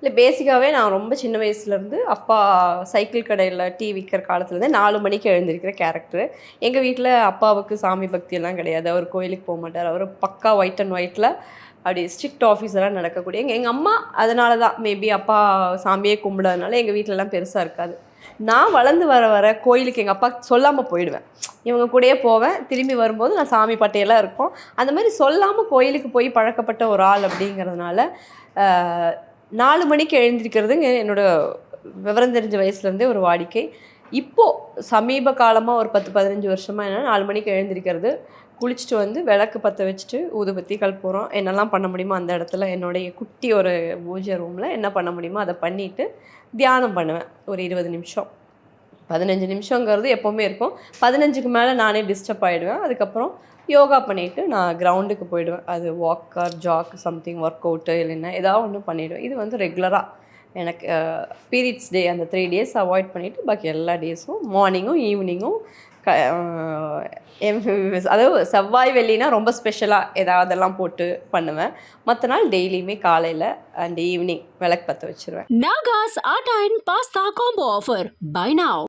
இல்லை பேசிக்காகவே நான் ரொம்ப சின்ன வயசுலேருந்து அப்பா சைக்கிள் கடையில் டீ விற்கிற காலத்துலேருந்து 4 மணிக்கு எழுந்திருக்கிற கேரக்டரு. எங்கள் வீட்டில் அப்பாவுக்கு சாமி பக்தியெல்லாம் கிடையாது. அவர் கோயிலுக்கு போக மாட்டார். அவர் பக்கா ஒயிட் அண்ட் ஒயிட்டில் அப்படி ஸ்ட்ரிக்ட் ஆஃபீஸராக நடக்கக்கூடிய எங்கள் அம்மா அதனால தான் மேபி அப்பா சாமியே கும்பிடாதனால எங்கள் வீட்டிலலாம் பெருசாக இருக்காது. நான் வளர்ந்து வர வர கோயிலுக்கு எங்கள் அப்பா சொல்லாமல் போயிடுவேன். இவங்க கூடயே போவேன். திரும்பி வரும்போது நான் சாமி பட்டையெல்லாம் இருக்கும். அந்த மாதிரி சொல்லாமல் கோயிலுக்கு போய் பழக்கப்பட்ட ஒரு ஆள் அப்படிங்கிறதுனால 4 மணிக்கு எழுந்திருக்கிறதுங்க என்னோட விவரம் தெரிஞ்ச வயசுலேருந்தே ஒரு வாடிக்கை. இப்போது சமீப காலமாக ஒரு 10-15 வருஷமாக என்னென்னா 4 மணிக்கு எழுந்திருக்கிறது, குளிச்சுட்டு வந்து விளக்கு பற்ற வச்சுட்டு ஊதுபத்தி கற்பூரம் என்னெல்லாம் பண்ண முடியுமோ அந்த இடத்துல என்னுடைய குட்டி ஒரு பூஜை ரூமில் என்ன பண்ண முடியுமோ அதை பண்ணிவிட்டு தியானம் பண்ணுவேன் ஒரு 20 நிமிஷம். 15 நிமிஷங்கிறது எப்போவுமே இருக்கும். 15க்கு மேலே நானே டிஸ்டர்ப் ஆகிடுவேன். அதுக்கப்புறம் யோகா பண்ணிவிட்டு நான் கிரவுண்டுக்கு போயிடுவேன். அது walker jog something work out இல்லைன்னா ஏதாவது ஒன்று பண்ணிவிடுவேன். இது வந்து ரெகுலராக எனக்கு பீரியட்ஸ் டே அந்த 3 டேஸ் அவாய்ட் பண்ணிவிட்டு பாக்கி எல்லா டேஸும் மார்னிங்கும் ஈவினிங்கும் அதாவது செவ்வாய் வெள்ளினா ரொம்ப ஸ்பெஷலாக ஏதாவதெல்லாம் போட்டு பண்ணுவேன். மற்ற நாள் டெய்லியுமே காலையில் அண்ட் ஈவினிங் விளக்கு பற்ற வச்சுருவேன். Naga's Art and Pasta Combo Offer. Buy now.